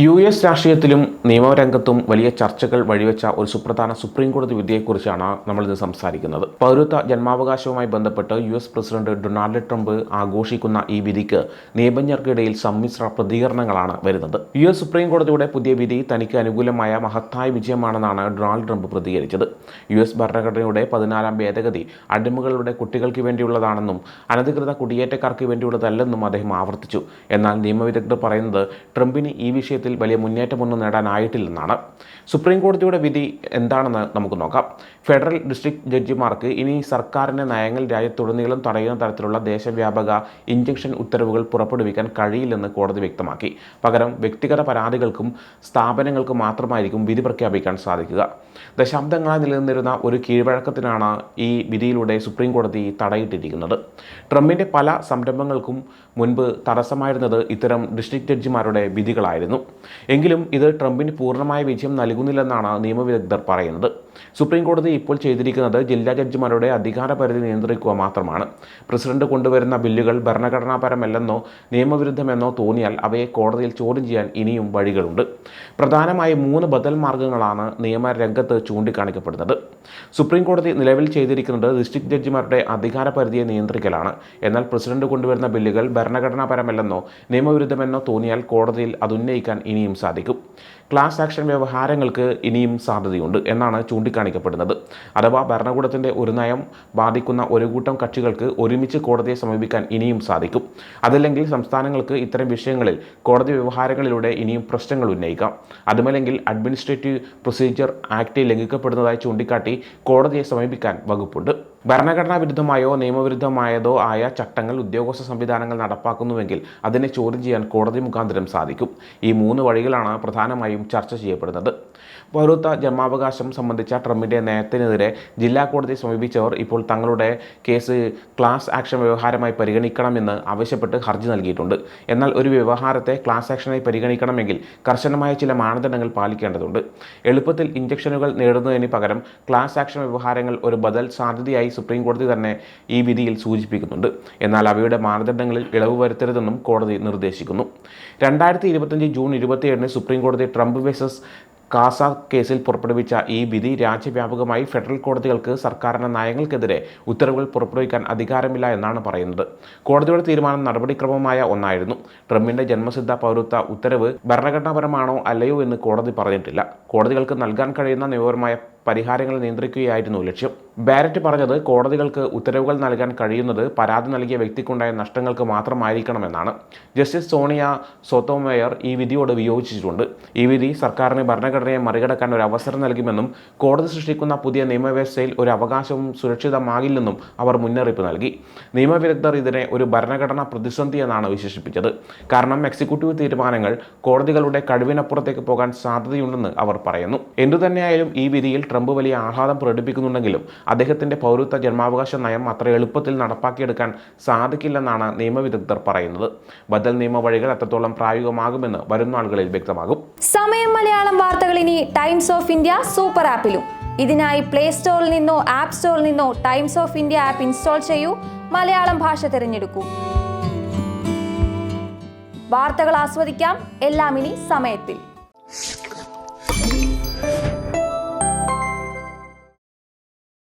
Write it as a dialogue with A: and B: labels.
A: US രാഷ്ട്രീയത്തിലും നിയമരംഗത്തും വലിയ ചർച്ചകൾ വഴിവെച്ച ഒരു സുപ്രധാന സുപ്രീം കോടതി വിധിയെക്കുറിച്ചാണ് നമ്മളിന്ന് സംസാരിക്കുന്നത്. പൗരത്വ ജന്മാവകാശവുമായി ബന്ധപ്പെട്ട് US പ്രസിഡന്റ് ഡൊണാൾഡ് ട്രംപ് ആഘോഷിക്കുന്ന ഈ വിധിക്ക് നിയമജ്ഞർക്കിടയിൽ സമ്മിശ്ര പ്രതികരണങ്ങളാണ് വരുന്നത്. US സുപ്രീം കോടതിയുടെ പുതിയ വിധി തനിക്ക് അനുകൂലമായ മഹത്തായ വിജയമാണെന്നാണ് ഡൊണാൾഡ് ട്രംപ് പ്രതികരിച്ചത്. US ഭരണഘടനയുടെ 14-ാം ഭേദഗതി അടിമകളുടെ കുട്ടികൾക്ക് വേണ്ടിയുള്ളതാണെന്നും അനധികൃത കുടിയേറ്റക്കാർക്ക് വേണ്ടിയുള്ളതല്ലെന്നും അദ്ദേഹം ആവർത്തിച്ചു. എന്നാൽ നിയമവിദഗ്ധർ പറയുന്നത് ട്രംപിന് ഈ വിഷയത്തിൽ വലിയ മുന്നേറ്റമൊന്നും നേടാനായിട്ടില്ലെന്നാണ്. സുപ്രീം കോടതിയുടെ വിധി എന്താണെന്ന് നമുക്ക് നോക്കാം. ഫെഡറൽ ഡിസ്ട്രിക്ട് ജഡ്ജിമാർക്ക് ഇനി സർക്കാരിൻ്റെ നയങ്ങൾ രാജ്യത്തുടനീളം തടയുന്ന തരത്തിലുള്ള ദേശവ്യാപക ഇഞ്ചക്ഷൻ ഉത്തരവുകൾ പുറപ്പെടുവിക്കാൻ കഴിയില്ലെന്ന് കോടതി വ്യക്തമാക്കി. പകരം വ്യക്തിഗത പരാതികൾക്കും സ്ഥാപനങ്ങൾക്കും മാത്രമായിരിക്കും വിധി പ്രഖ്യാപിക്കാൻ സാധിക്കുക. ദശാബ്ദങ്ങളായി നിലനിന്നിരുന്ന ഒരു കീഴ്വഴക്കത്തിനാണ് ഈ വിധിയിലൂടെ സുപ്രീം കോടതി തടയിട്ടിരിക്കുന്നത്. ട്രംപിൻ്റെ പല സംരംഭങ്ങൾക്കും മുൻപ് തടസ്സമായിരുന്നത് ഇത്തരം ഡിസ്ട്രിക്ട് ജഡ്ജിമാരുടെ വിധികളായിരുന്നു. എങ്കിലും ഇത് ട്രംപിന് പൂർണ്ണമായ വിജയം നൽകുന്നില്ലെന്നാണ് നിയമവിദഗ്ധർ പറയുന്നത്. സുപ്രീം കോടതി ഇപ്പോൾ ചെയ്തിരിക്കുന്നത് ജില്ലാ ജഡ്ജിമാരുടെ അധികാരപരിധി നിയന്ത്രിക്കുക മാത്രമാണ്. പ്രസിഡന്റ് കൊണ്ടുവരുന്ന ബില്ലുകൾ ഭരണഘടനാപരമല്ലെന്നോ നിയമവിരുദ്ധമെന്നോ തോന്നിയാൽ അവയെ കോടതിയിൽ ചോദ്യം ചെയ്യാൻ ഇനിയും വഴികളുണ്ട്. പ്രധാനമായും 3 ബദൽ മാർഗങ്ങളാണ് നിയമരംഗത്ത് ചൂണ്ടിക്കാണിക്കപ്പെടുന്നത്. സുപ്രീം കോടതി നിലവിൽ ചെയ്തിരിക്കുന്നത് ഡിസ്ട്രിക്ട് ജഡ്ജിമാരുടെ അധികാരപരിധിയെ നിയന്ത്രിക്കലാണ്. എന്നാൽ പ്രസിഡന്റ് കൊണ്ടുവരുന്ന ബില്ലുകൾ ഭരണഘടനാപരമല്ലെന്നോ നിയമവിരുദ്ധമെന്നോ തോന്നിയാൽ കോടതിയിൽ അതുന്നയിക്കാൻ ഇനിയും സാധിക്കും. ക്ലാസ് ആക്ഷൻ വ്യവഹാരങ്ങൾക്ക് ഇനിയും സാധ്യതയുണ്ട് എന്നാണ് ചൂണ്ടിക്കാണിക്കപ്പെടുന്നത്. അഥവാ ഭരണകൂടത്തിൻ്റെ ഒരു നയം ബാധിക്കുന്ന ഒരു കൂട്ടം കക്ഷികൾക്ക് ഒരുമിച്ച് കോടതിയെ സമീപിക്കാൻ ഇനിയും സാധിക്കും. അതല്ലെങ്കിൽ സംസ്ഥാനങ്ങൾക്ക് ഇത്തരം വിഷയങ്ങളിൽ കോടതി വ്യവഹാരങ്ങളിലൂടെ ഇനിയും പ്രശ്നങ്ങൾ ഉന്നയിക്കാം. അതുമല്ലെങ്കിൽ അഡ്മിനിസ്ട്രേറ്റീവ് പ്രൊസീജിയർ ആക്ട് ലംഘിക്കപ്പെടുന്നതായി ചൂണ്ടിക്കാട്ടി കോടതിയെ സമീപിക്കാൻ വകുപ്പുണ്ട്. ഭരണഘടനാ വിരുദ്ധമായോ നിയമവിരുദ്ധമായതോ ആയ ചട്ടങ്ങൾ ഉദ്യോഗസ്ഥ സംവിധാനങ്ങൾ നടപ്പാക്കുന്നുവെങ്കിൽ അതിനെ ചോദ്യം ചെയ്യാൻ കോടതി മുഖാന്തരം സാധിക്കും. ഈ 3 വഴികളാണ് പ്രധാനമായും ചർച്ച ചെയ്യപ്പെടുന്നത്. പൗരത്വ ജന്മാവകാശം സംബന്ധിച്ച ട്രംപിൻ്റെ നയത്തിനെതിരെ ജില്ലാ കോടതിയെ സമീപിച്ചവർ ഇപ്പോൾ തങ്ങളുടെ കേസ് ക്ലാസ് ആക്ഷൻ വ്യവഹാരമായി പരിഗണിക്കണമെന്ന് ആവശ്യപ്പെട്ട് ഹർജി നൽകിയിട്ടുണ്ട്. എന്നാൽ ഒരു വ്യവഹാരത്തെ ക്ലാസ് ആക്ഷനായി പരിഗണിക്കണമെങ്കിൽ കർശനമായ ചില മാനദണ്ഡങ്ങൾ പാലിക്കേണ്ടതുണ്ട്. എളുപ്പത്തിൽ ഇഞ്ചക്ഷനുകൾ നേടുന്നതിന് പകരം ക്ലാസ് ആക്ഷൻ വ്യവഹാരങ്ങൾ ഒരു ബദൽ സാധ്യതയായി സുപ്രീം കോടതി തന്നെ ഈ വിധിയിൽ സൂചിപ്പിക്കുന്നുണ്ട്. എന്നാൽ അവയുടെ മാനദണ്ഡങ്ങളിൽ ഇളവ് വരുത്തരുതെന്നും കോടതി നിർദ്ദേശിക്കുന്നു. 2025 ജൂൺ 27 സുപ്രീം കോടതി ട്രംപ് വേഴ്സസ് കാസ കേസിൽ പുറപ്പെടുവിച്ച ഈ വിധി രാജ്യവ്യാപകമായി ഫെഡറൽ കോടതികൾക്ക് സർക്കാരിൻ്റെ നയങ്ങൾക്കെതിരെ ഉത്തരവുകൾ പുറപ്പെടുവിക്കാൻ അധികാരമില്ല എന്നാണ് പറയുന്നത്. കോടതിയുടെ തീരുമാനം നടപടിക്രമമായ ഒന്നായിരുന്നു. ട്രംപിൻ്റെ ജന്മസിദ്ധ പൗരത്വ ഉത്തരവ് ഭരണഘടനാപരമാണോ അല്ലയോ എന്ന് കോടതി പറഞ്ഞിട്ടില്ല. കോടതികൾക്ക് നൽകാൻ കഴിയുന്ന നിയമപരമായ പരിഹാരങ്ങൾ നിയന്ത്രിക്കുകയായിരുന്നു ലക്ഷ്യം. ബാരറ്റ് പറഞ്ഞത് കോടതികൾക്ക് ഉത്തരവുകൾ നൽകാൻ കഴിയുന്നത് പരാതി നൽകിയ വ്യക്തിക്കുണ്ടായ നഷ്ടങ്ങൾക്ക് മാത്രമായിരിക്കണമെന്നാണ്. ജസ്റ്റിസ് സോണിയ സോത്തോമേയർ ഈ വിധിയോട് വിയോജിച്ചിട്ടുണ്ട്. ഈ വിധി സർക്കാരിന് ഭരണഘടനയെ മറികടക്കാൻ ഒരു അവസരം നൽകുമെന്നും കോടതി സൃഷ്ടിക്കുന്ന പുതിയ നിയമവ്യവസ്ഥയിൽ ഒരു അവകാശവും സുരക്ഷിതമാകില്ലെന്നും അവർ മുന്നറിയിപ്പ് നൽകി. നിയമവിദഗ്ധർ ഇതിനെ ഒരു ഭരണഘടനാ പ്രതിസന്ധി എന്നാണ് വിശേഷിപ്പിച്ചത്. കാരണം എക്സിക്യൂട്ടീവ് തീരുമാനങ്ങൾ കോടതികളുടെ കഴിവിനപ്പുറത്തേക്ക് പോകാൻ സാധ്യതയുണ്ടെന്ന് അവർ പറയുന്നു. എന്തുതന്നെയായാലും ഈ വിധിയിൽ ട്രംപ് വലിയ ആഹ്ലാദം പ്രകടിപ്പിക്കുന്നുണ്ടെങ്കിലും അദ്ദേഹത്തിൻ്റെ പൗരത്വ ജന്മാവകാശ നയം അത്ര എളുപ്പത്തിൽ നടപ്പാക്കിയെടുക്കാൻ സാധിക്കില്ലെന്നാണ് നിയമവിദഗ്ധർ പറയുന്നത്. ബദൽ നിയമവഴികൾ എത്രത്തോളം പ്രായോഗികമാകുമെന്ന് വരുന്ന ആളുകളിൽ വ്യക്തമാകും.
B: സമയം മലയാളം വാർത്തകൾ ഇനി ടൈംസ് ഓഫ് ഇന്ത്യ സൂപ്പർ ആപ്പിലും. ഇതിനായി പ്ലേ സ്റ്റോറിൽ നിന്നോ ആപ്പ് സ്റ്റോറിൽ നിന്നോ times of India app install ചെയ്യൂ. മലയാളം ഭാഷ തിരഞ്ഞെടുക്കൂ. വാർത്തകൾ ആസ്വദിക്കാം. എല്ലാം ഇനി സമയത്തിൽ.